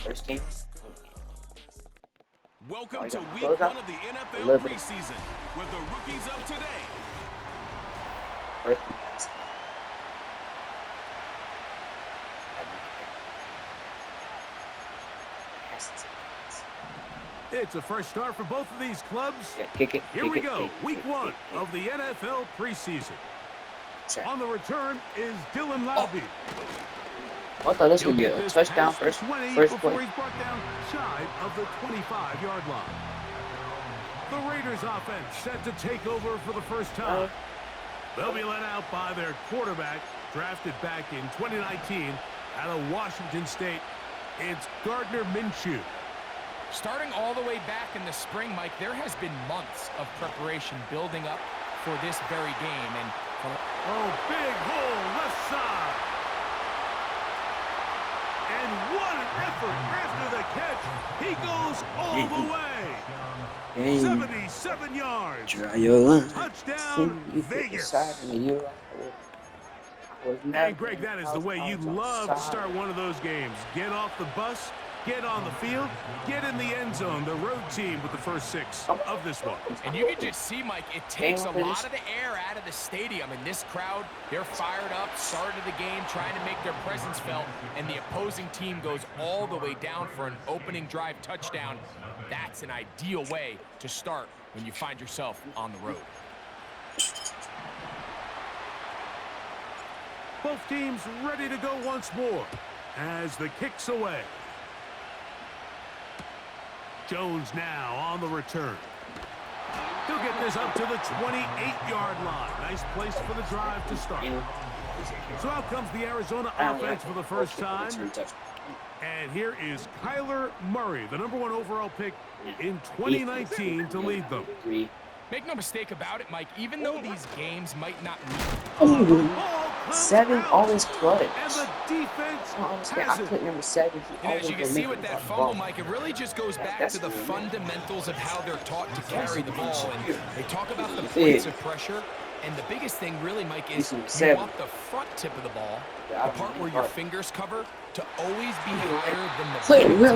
First game. Welcome to week Close up. one of the NFL preseason with the rookies of today. First. It's a fresh start for both of these clubs. Yeah, kick it. Here we go, week one of the NFL preseason. On the return is Dylan Lowby. I thought this would be a touchdown first play. Before he's brought down shy of the 25-yard line. The Raiders offense set to take over for the first time. They'll be led out by their quarterback, drafted back in 2019 out of Washington State. It's Gardner Minshew. Starting all the way back in the spring, Mike, there has been months of preparation building up for this very game. And big hole left side. And what an effort after the catch. He goes all the way. 77 yards. Touchdown, Vegas. And Greg, that is the way you love to start one of those games. Get off the bus, get on the field, get in the end zone. The road team with the first 6 of this one. And you can just see, Mike, it takes a lot of the air out of the stadium. And this crowd, they're fired up, started the game, trying to make their presence felt. And the opposing team goes all the way down for an opening drive touchdown. That's an ideal way to start when you find yourself on the road. Both teams ready to go once more as the kick's away. Jones now on the return. He'll get this up to the 28-yard line. Nice place for the drive to start. So out comes the Arizona offense for the first time. And here is Kyler Murray, the #1 overall pick in 2019 to lead them. Make no mistake about it, Mike, even though these games might not mean 7 always clutch. And the defense I put number 7. And as you can see with that fumble, Mike, it really just goes back to the fundamentals of how they're taught to carry the ball. And they talk about the points of pressure. And the biggest thing really, Mike, is you want the front tip of the ball, the part where your fingers cover, to always be higher than the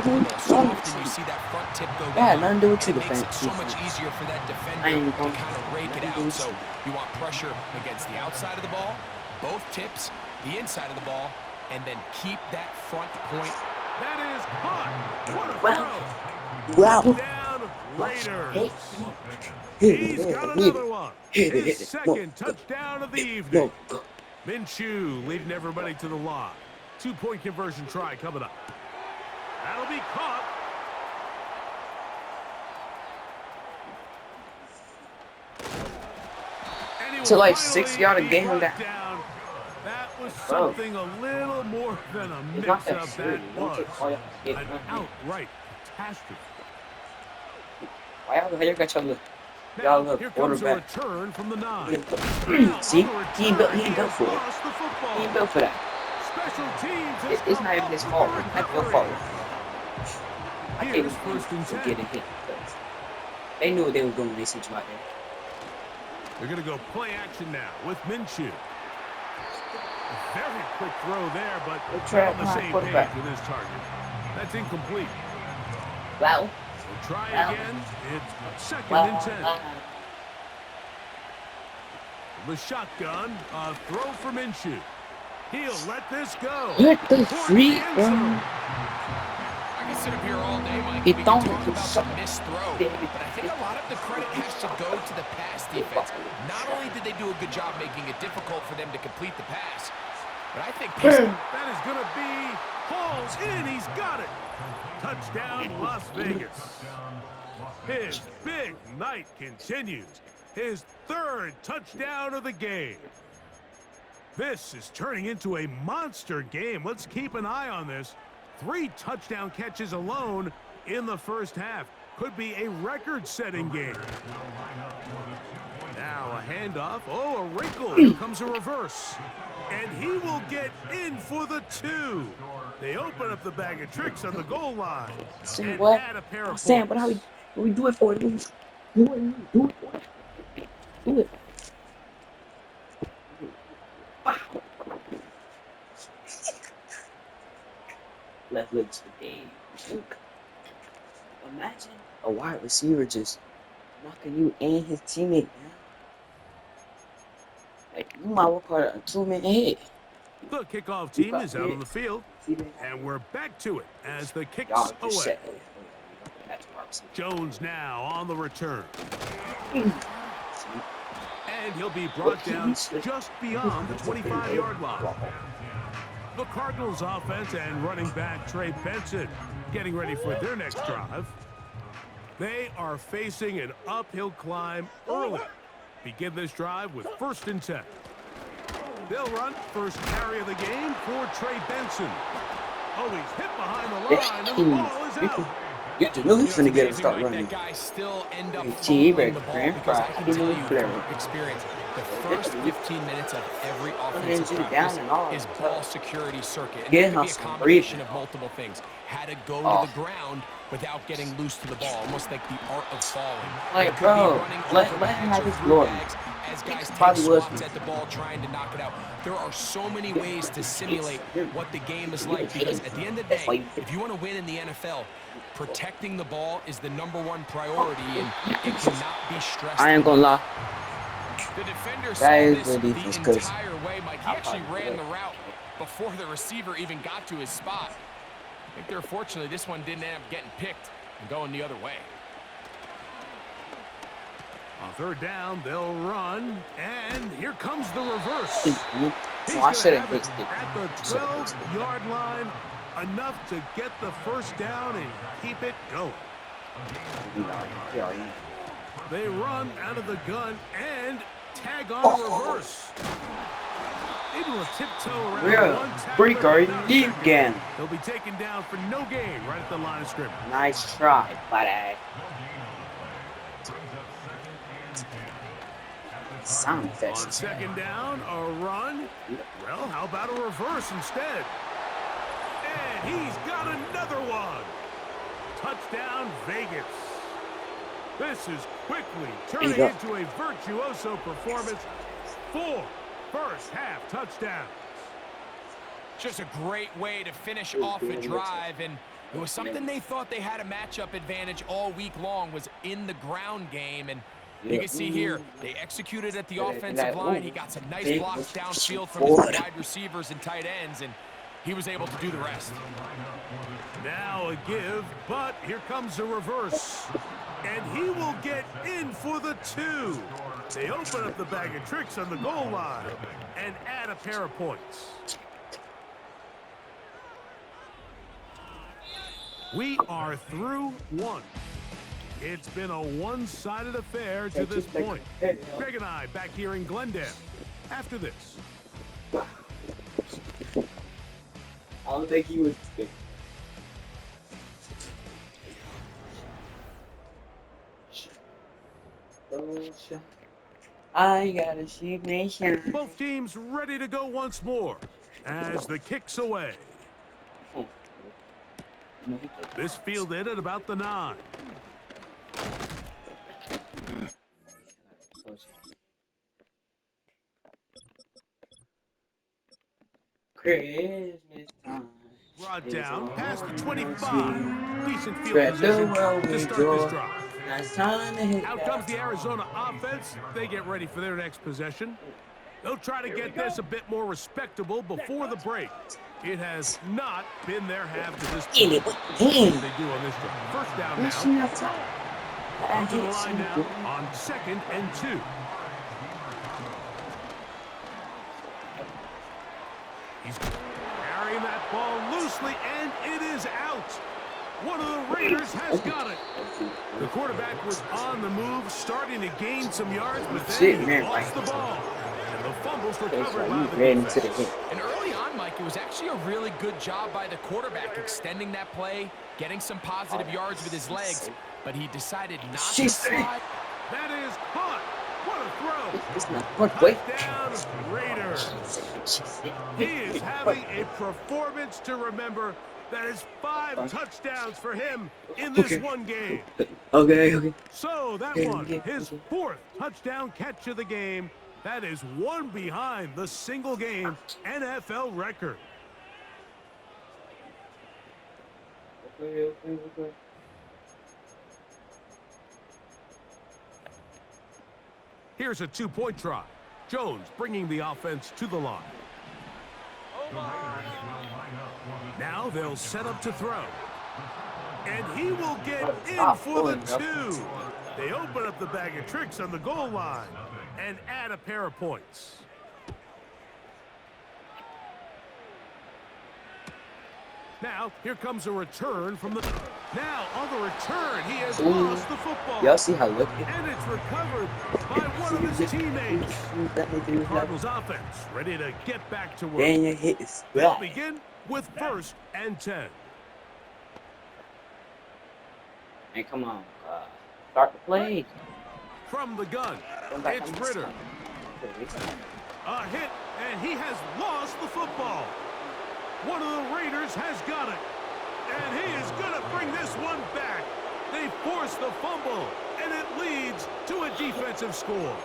ball. So often you see that front tip go down. It makes it so much easier for that defender to kind of rake it out. So you want pressure against the outside of the ball, both tips, the inside of the ball, and then keep that front point. That is hot. What a throw. Wow. Down Raiders. He's got another one. His second touchdown of the evening. Minshew leading everybody to the line. 2-point conversion try coming up. That'll be caught. To like 6 yard a game on that. That was something a little more than a mix-up. That was an outright catastrophe. Wow, you got your Now, here comes a return from the 9. See? He ain't built for it. He ain't built for that. Special teams it's not even his fault. It's not your fault. I can't first and 10. Get a hit. They knew what they were doing when they sent you out there. They're going to go play action now with Minshew. A very quick throw there, but on the same page with his target. That's incomplete. Wow. So try again. It's second and 10. The shotgun, a throw for Minshew. He'll let this go. Let the free I can sit up here all day, Mike. We can talk about the missed throw, but I think a lot of the credit has to go to the pass defense. Not only did they do a good job making it difficult for them to complete the pass, but I think that is going to be falls in. He's got it. Touchdown, Las Vegas. His big night continues. His 3rd touchdown of the game. This is turning into a monster game. Let's keep an eye on this. 3 touchdown catches alone in the first half. Could be a record-setting game. Now a handoff. Oh, a wrinkle. Here comes a reverse. And he will get in for the 2. They open up the bag of tricks on the goal line. Sam, what? Sam, what we do it for? Do it for it. Do it. Wow. Let's look today. Imagine a wide receiver just knocking you and his teammate down. Like, you might work hard a 2-man hit. The kickoff team is out on the field, and we're back to it as the kicks away. Jones now on the return. And he'll be brought down just beyond the 25-yard line. The Cardinals offense and running back Trey Benson getting ready for their next drive. They are facing an uphill climb early. Begin this drive with 1st and 10. They'll run first carry of the game for Trey Benson. Oh, he's hit behind the line, and the ball is out. You know he's gonna get him start running. That guy still end up fumbling the ball because I can tell you from experience, the first 15 minutes of every offensive practice is ball security circuit. And it can be a combination of multiple things. How to go to the ground without getting loose to the ball, almost like the art of falling. Like, bro, let him have his glory. As guys take swats at the ball trying to knock it out. There are so many ways to simulate what the game is like because at the end of the day, if you want to win in the NFL, protecting the ball is the #1 priority, and it cannot be stressed. I ain't gonna lie. The defender saw this the entire way, Mike. He actually ran the route before the receiver even got to his spot. I think they're fortunately this one didn't end up getting picked and going the other way. On 3rd down, they'll run, and here comes the reverse. So I should have it at the 12-yard line, enough to get the 1st down and keep it going. They run out of the gun and tag on a reverse. Able to tiptoe around one tackler again. He'll be taken down for no gain right at the line of scrimmage. Nice try, buddy. Sound effects. On 2nd down, a run. Well, how about a reverse instead? And he's got another one. Touchdown, Vegas. This is quickly turning into a virtuoso performance. 4 first-half touchdowns. Just a great way to finish off a drive, and it was something they thought they had a matchup advantage all week long, was in the ground game, and you can see here, they executed at the offensive line. He got some nice blocks downfield from his wide receivers and tight ends, and he was able to do the rest. Now a give, but here comes a reverse. And he will get in for the 2. They open up the bag of tricks on the goal line and add a pair of points. We are through 1. It's been a one-sided affair to this point. Greg and I back here in Glendale after this. I don't think he was. I gotta see nation. Both teams ready to go once more as the kicks away. This fielded at about the 9. Christmas time. Brought down past the 25. Decent field position to start this drive. Out comes the Arizona offense. They get ready for their next possession. They'll try to get this a bit more respectable before the break. It has not been their half to this point. What do they do on this drive? 1st down now. Up to the line now on 2nd and 2. He's carrying that ball loosely, and it is out. One of the Raiders has got it. The quarterback was on the move, starting to gain some yards, but then he lost the ball. And the fumble's recovered by the defense. And early on, Mike, it was actually a really good job by the quarterback, extending that play, getting some positive yards with his legs, but he decided not to slide. That is caught. What a throw. It's not good. Wait. Touchdown, Raiders. He is having a performance to remember. That is 5 touchdowns for him in this one game. Okay. So that one, his 4th touchdown catch of the game. That is 1 behind the single-game NFL record. Here's a two-point try. Jones bringing the offense to the line. Now they'll set up to throw. And he will get in for the two. They open up the bag of tricks on the goal line and add a pair of points. Now, here comes a return from the... Now, on the return, he has lost the football. Y'all see how lucky? And it's recovered by one of his teammates. The Cardinals offense ready to get back to work. Daniel hit his They'll begin with 1st and 10. Hey, come on. Start the play. From the gun, it's Ritter. A hit, and he has lost the football. One of the Raiders has got it. And he is going to bring this one back. They force the fumble, and it leads to a defensive score.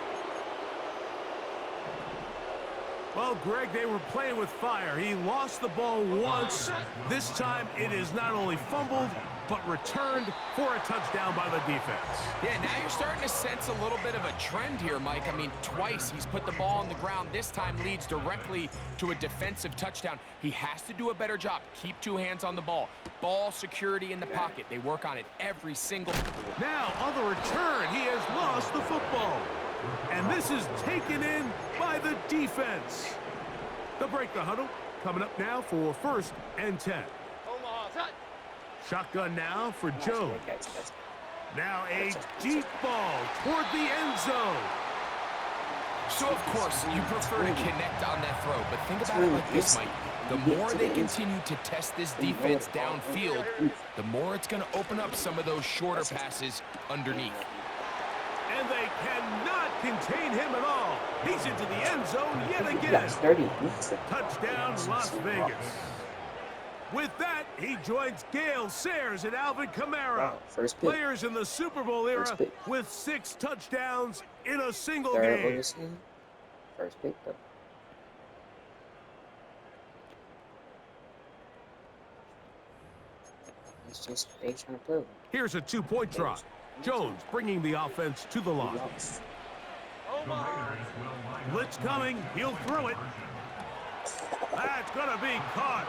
Well, Greg, they were playing with fire. He lost the ball once. This time, it is not only fumbled, but returned for a touchdown by the defense. Yeah, now you're starting to sense a little bit of a trend here, Mike. I mean, twice he's put the ball on the ground. This time leads directly to a defensive touchdown. He has to do a better job. Keep 2 hands on the ball. Ball security in the pocket. They work on it every single... Now, on the return, he has lost the football. And this is taken in by the defense. They'll break the huddle. Coming up now for 1st and 10. Shotgun now for Jones. Now a deep ball toward the end zone. So, of course, you prefer to connect on that throw, but think about it like this, Mike. The more they continue to test this defense downfield, the more it's going to open up some of those shorter passes underneath. And they cannot contain him at all. He's into the end zone yet again. Touchdown, Las Vegas. With that, he joins Gale Sayers and Alvin Kamara, players in the Super Bowl era with 6 touchdowns in a single game. First pick, though. It's just they trying to play. Here's a 2-point try. Jones bringing the offense to the line. Blitz coming. He'll throw it. That's going to be caught.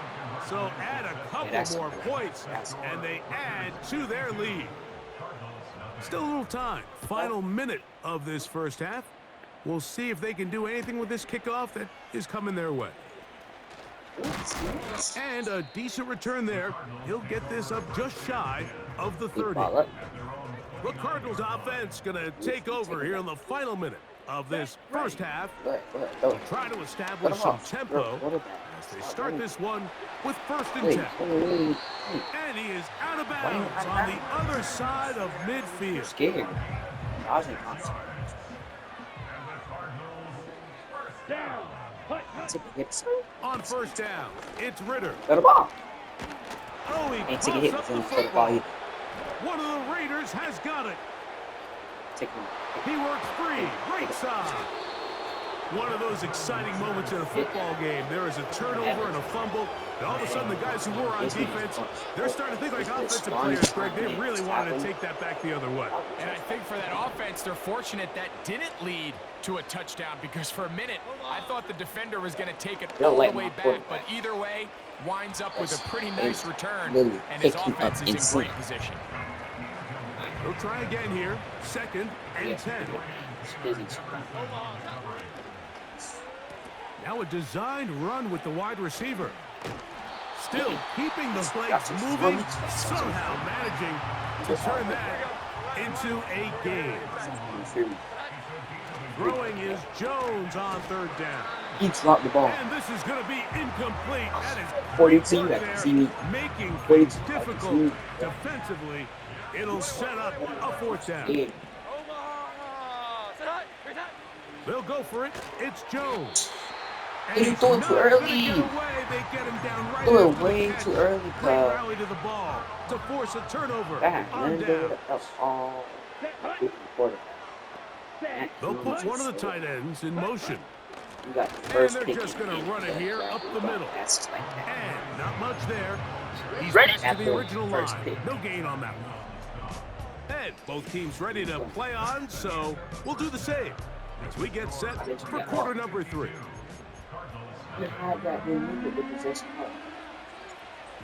So add a couple more points, and they add to their lead. Still a little time. Final minute of this first half. We'll see if they can do anything with this kickoff that is coming their way. And a decent return there. He'll get this up just shy of the 30. The Cardinals offense going to take over here in the final minute of this first half. Try to establish some tempo as they start this one with 1st and 10. And he is out of bounds on the other side of midfield. Scared. On 1st down, it's Ritter. Got a ball. Oh, he Ain't take a hit pops up with the him for the ball. football. One of the Raiders has got it. He works free, right side. One of those exciting moments in a football game. There is a turnover and a fumble, and all of a sudden the guys who were on defense, they're starting to think like offensive players, Greg. They really wanted to take that back the other way. And I think for that offense, they're fortunate that didn't lead to a touchdown, because for a minute, I thought the defender was going to take it all the way back, but either way, winds up with a pretty nice return, and his offense is in great position. We'll try again here. 2nd and 10. Now a designed run with the wide receiver. Still keeping the legs moving, somehow managing to turn that into a game. Throwing is Jones on 3rd down. He dropped the ball. And this is going to be incomplete. That is 42. That see me. Making things difficult defensively. It'll set up a 4th down. They'll go for it. It's Jones. And he's doing too early. They get him down right doing way too early. Rally to the ball to force a turnover on down. They'll put one of the tight ends in motion. And they're just going to run it here up the middle. And not much there. He's Ready back at to the the original first line. pick. No gain on that one. And both teams ready to play on, so we'll do the same as we get set for quarter number 3. You had that remember the possession part.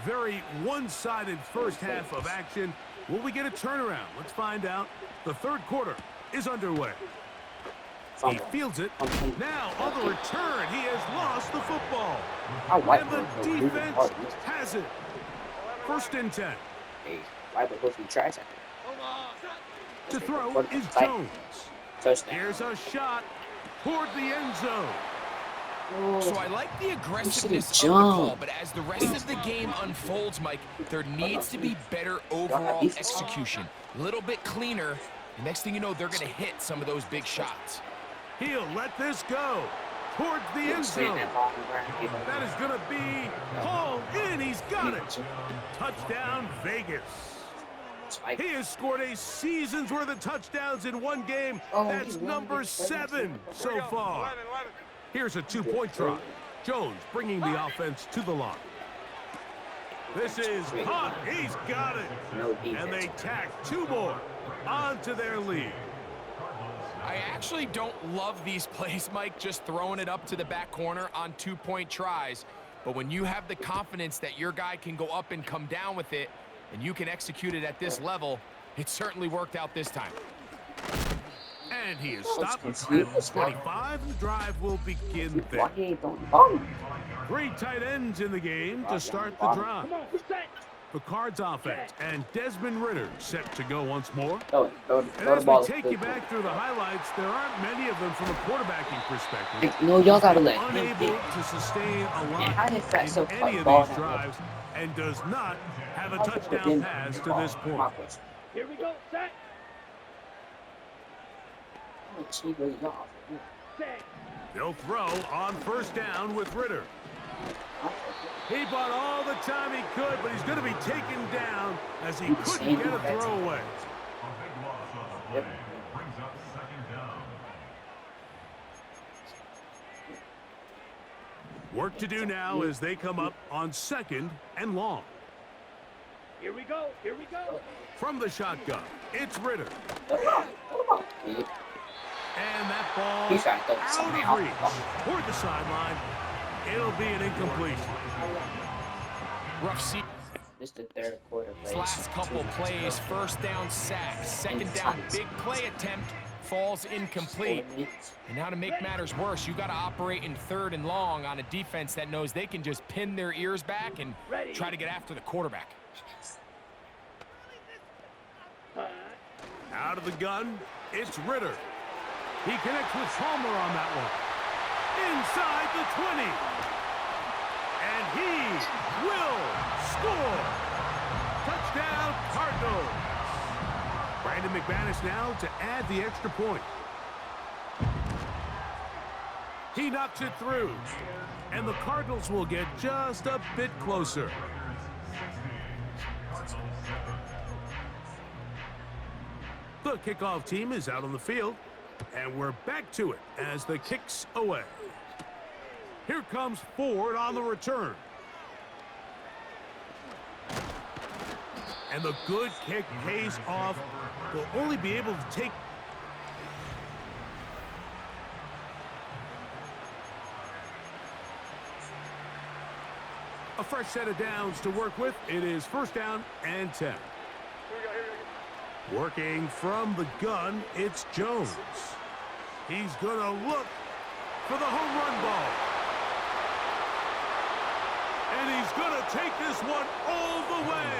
Very one-sided first half of action. Will we get a turnaround? Let's find out. The third quarter is underway. He fields it. Now, on the return, he has lost the football. And the defense has it. 1st and 10. Hey, why would we try something? To throw is Jones. Touchdown. Here's a shot toward the end zone. So I like the aggressiveness of the call, but as the rest of the game unfolds, Mike, there needs to be better overall execution. A little bit cleaner. The next thing you know, they're going to hit some of those big shots. He'll let this go towards the end zone. That is going to be hauled in. He's got it. Touchdown, Vegas. He has scored a season's worth of touchdowns in one game. That's number 7 so far. Here's a 2-point try. Jones bringing the offense to the line. This is caught. He's got it. And they tack 2 more onto their lead. I actually don't love these plays, Mike, just throwing it up to the back corner on 2-point tries. But when you have the confidence that your guy can go up and come down with it, and you can execute it at this level, it certainly worked out this time. And he is stopped at 25. The drive will begin there. 3 tight ends in the game to start the drive. The Cards offense and Desmond Ridder set to go once more. And as we take you back through the highlights, there aren't many of them from a quarterbacking perspective. No, y'all gotta let him unable get. to sustain a lot How did that so in any of ball these that drives and does not have a touchdown pass to this point. Here we go, set. They'll throw on 1st down with Ridder. He bought all the time he could, but he's going to be taken down as he couldn't get a throw away. Work to do now as they come up on 2nd and long. Here we go, here we go. From the shotgun, it's Ridder. And that ball out of reach toward the sideline. It'll be an incompletion. Rough seat. This the 3rd quarter. Last couple plays, 1st down sack, 2nd down big play attempt, falls incomplete. And now to make matters worse, you got to operate in 3rd and long on a defense that knows they can just pin their ears back and try to get after the quarterback. Out of the gun, it's Ridder. He connects with Palmer on that one. Inside the 20. And he will score. Touchdown, Cardinals. Brandon McManus now to add the extra point. He knocks it through. And the Cardinals will get just a bit closer. The kickoff team is out on the field. And we're back to it as the kick's away. Here comes Ford on the return. And the good kick pays off. Will only be able to take a fresh set of downs to work with. It is 1st down and 10. Working from the gun, it's Jones. He's going to look for the home run ball. And he's going to take this one all the way.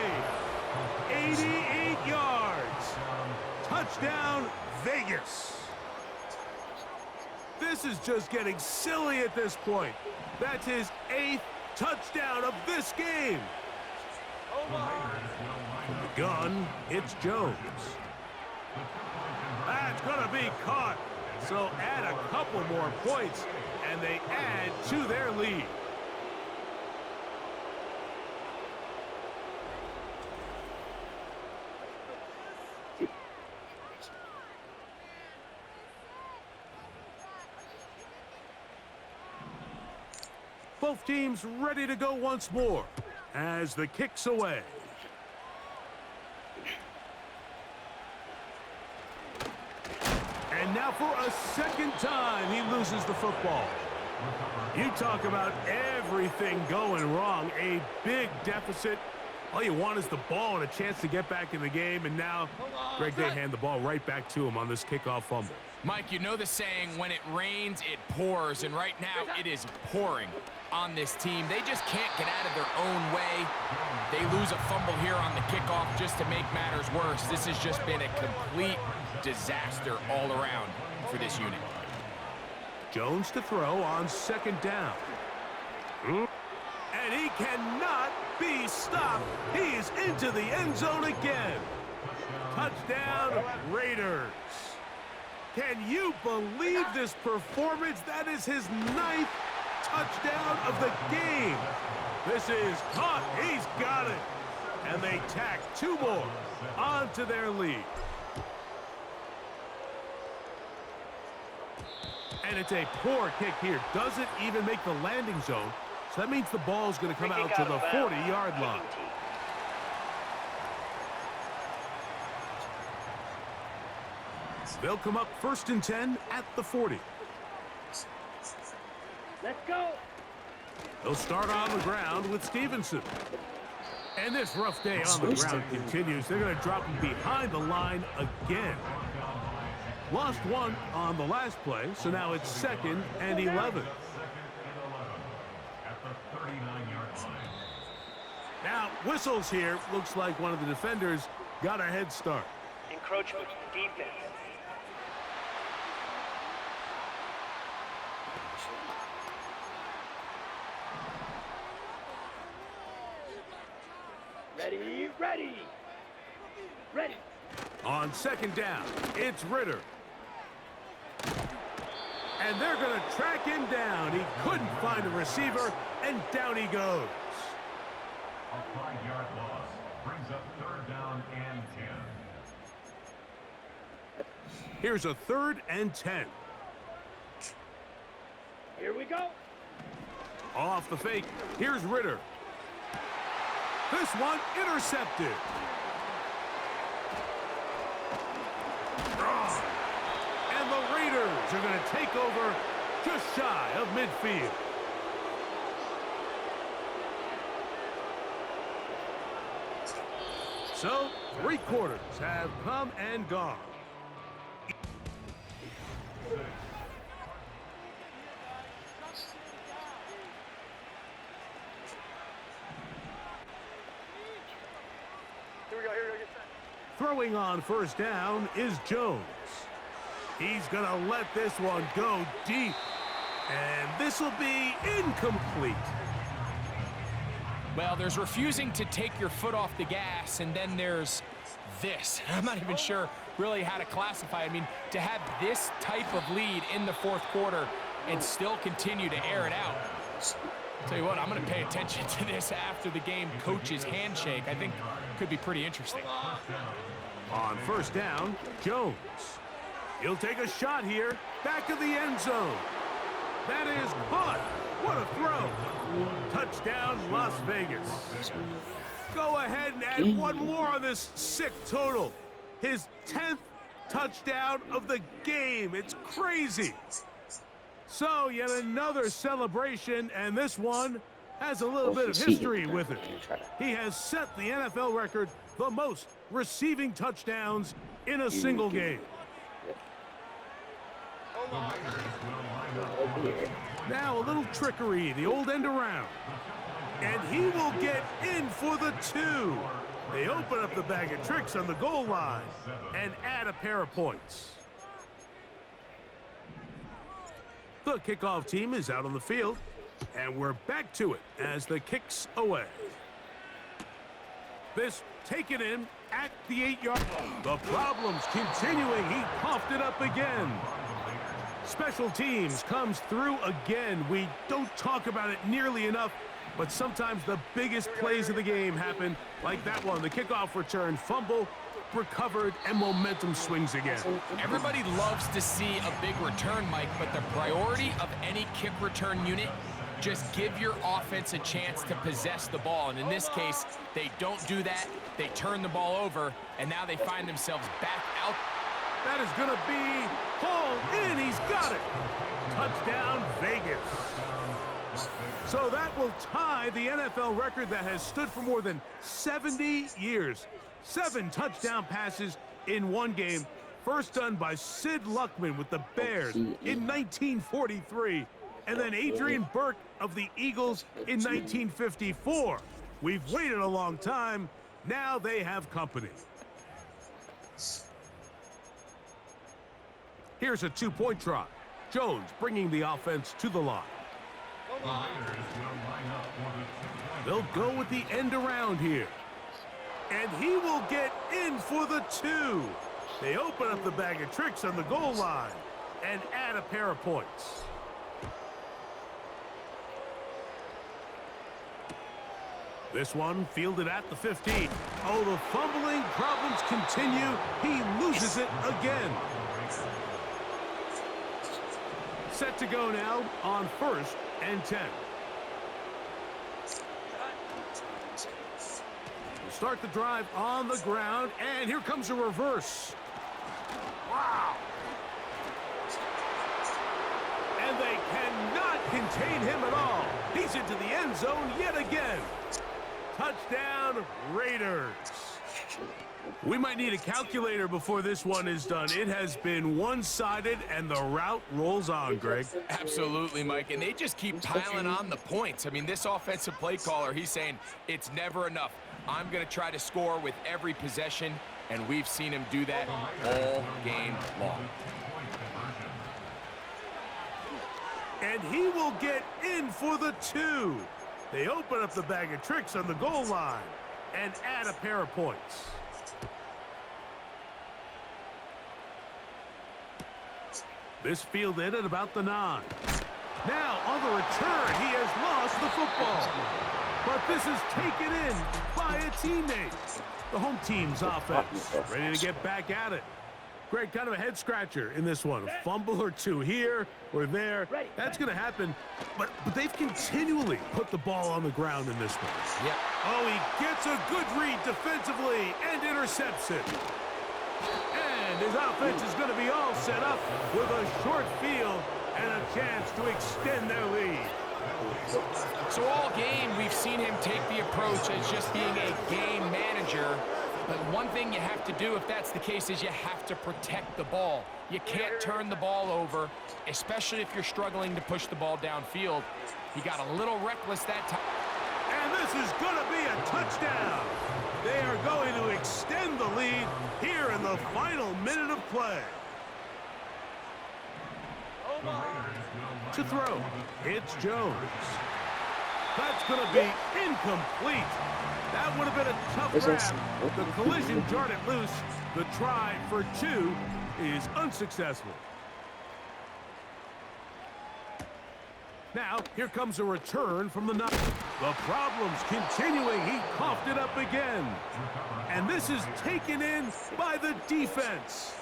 88 yards. Touchdown, Vegas. This is just getting silly at this point. That's his 8th touchdown of this game. From the gun, it's Jones. That's going to be caught. So add a couple more points, and they add to their lead. Both teams ready to go once more. as the kick's away. And now for a second time, he loses the football. You talk about everything going wrong. A big deficit. All you want is the ball and a chance to get back in the game. And now, Greg, they hand the ball right back to him on this kickoff fumble. Mike, you know the saying, when it rains, it pours. And right now, it is pouring on this team. They just can't get out of their own way. They lose a fumble here on the kickoff just to make matters worse. This has just been a complete disaster all around for this unit. Jones to throw on second down. And he cannot be stopped. He's into the end zone again. Touchdown, Raiders. Can you believe this performance? That is his 9th touchdown of the game. This is caught. He's got it. And they tack 2 more onto their lead. And it's a poor kick here. Doesn't even make the landing zone. So that means the ball's going to come out to the 40-yard line. They'll come up 1st and 10 at the 40. Let's go. They'll start on the ground with Stevenson. And this rough day on the ground continues. They're going to drop him behind the line again. Lost 1 on the last play, so now it's 2nd and 11. Now, whistles here. Looks like one of the defenders got a head start. Encroachment defense. Ready, ready, ready. On second down, it's Ritter. And they're going to track him down. He couldn't find a receiver, and down he goes. A 5-yard loss brings up 3rd down and 10. Here's a 3rd and 10. Here we go. Off the fake, here's Ritter. This one intercepted. And the Raiders are going to take over just shy of midfield. So, 3 quarters have come and gone. Throwing on first down is Jones. He's going to let this one go deep. And this will be incomplete. Well, there's refusing to take your foot off the gas, and then there's this. I'm not even sure really how to classify. I mean, to have this type of lead in the 4th quarter and still continue to air it out. I'll tell you what, I'm going to pay attention to this after the game coach's handshake. I think could be pretty interesting. On first down, Jones. He'll take a shot here, back of the end zone. That is caught. What a throw. Touchdown, Las Vegas. Go ahead and add 1 more on this sick total. His 10th touchdown of the game. It's crazy. So, yet another celebration, and this one has a little bit of history with it. He has set the NFL record, the most receiving touchdowns in a single game. Now a little trickery, the old end around. And he will get in for the 2. They open up the bag of tricks on the goal line and add a pair of points. The kickoff team is out on the field, and we're back to it as the kick's away. This taken in at the 8-yard line. The problems continuing. He puffed it up again. Special teams comes through again. We don't talk about it nearly enough, but sometimes the biggest plays of the game happen, like that one. The kickoff return, fumble, recovered, and momentum swings again. Everybody loves to see a big return, Mike, but the priority of any kick return unit Just give your offense a chance to possess the ball. And in this case, they don't do that. They turn the ball over, and now they find themselves back out. That is going to be hauled in. He's got it. Touchdown, Vegas. So that will tie the NFL record that has stood for more than 70 years. 7 touchdown passes in one game. First done by Sid Luckman with the Bears in 1943. And then Adrian Burke of the Eagles in 1954. We've waited a long time. Now they have company. Here's a 2-point try. Jones bringing the offense to the line. They'll go with the end around here. And he will get in for the 2. They open up the bag of tricks on the goal line and add a pair of points. This one fielded at the 15. Oh, the fumbling problems continue. He loses it again. Set to go now on 1st and 10. We'll start the drive on the ground, and here comes a reverse. Wow. And they cannot contain him at all. He's into the end zone yet again. Touchdown, Raiders. We might need a calculator before this one is done. It has been one-sided, and the route rolls on, Greg. Absolutely, Mike, and they just keep piling on the points. I mean, this offensive play caller, he's saying it's never enough. I'm going to try to score with every possession, and we've seen him do that all game long. And he will get in for the 2. They open up the bag of tricks on the goal line and add a pair of points. This fielded at about the 9. Now, on the return, he has lost the football. But this is taken in by a teammate. The home team's offense ready to get back at it. Greg, kind of a head-scratcher in this one. A fumble or 2 here or there. That's going to happen. But they've continually put the ball on the ground in this one. Yep. Oh, he gets a good read defensively and intercepts it. And his offense is going to be all set up with a short field and a chance to extend their lead. So all game, we've seen him take the approach as just being a game manager. But one thing you have to do, if that's the case, is you have to protect the ball. You can't turn the ball over, especially if you're struggling to push the ball downfield. He got a little reckless that time. And this is going to be a touchdown. They are going to extend the lead here in the final minute of play. To throw, it's Jones. That's going to be incomplete. That would have been a tough grab. The collision jarred it loose. The try for 2 is unsuccessful. Now, here comes a return from the 9. The problems continuing. He coughed it up again. And this is taken in by the defense.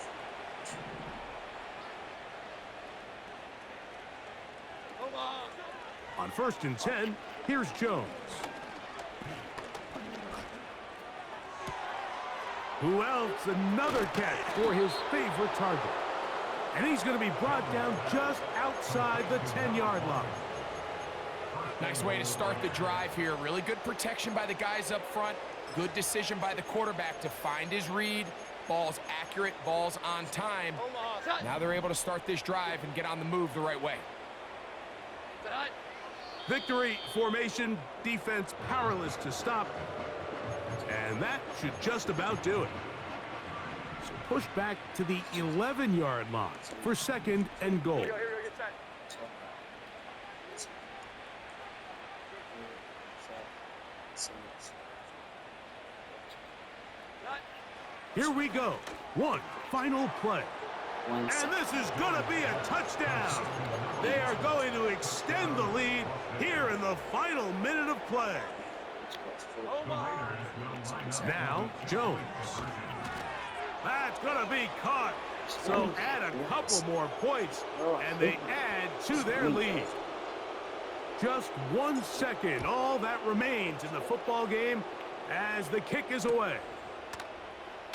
On 1st and 10, here's Jones. Who else? Another catch for his favorite target. And he's going to be brought down just outside the 10-yard line. Nice way to start the drive here. Really good protection by the guys up front. Good decision by the quarterback to find his read. Ball's accurate, ball's on time. Now they're able to start this drive and get on the move the right way. Victory formation, defense powerless to stop. And that should just about do it. So push back to the 11-yard line for 2nd and goal. Here we go, get set. Here we go. One final play. And this is going to be a touchdown. They are going to extend the lead here in the final minute of play. Now, Jones. That's going to be caught. So add a couple more points, and they add to their lead. Just 1 second, all that remains in the football game as the kick is away.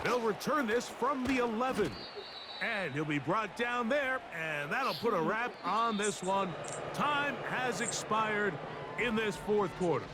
They'll return this from the 11. And he'll be brought down there, and that'll put a wrap on this one. Time has expired in this fourth quarter.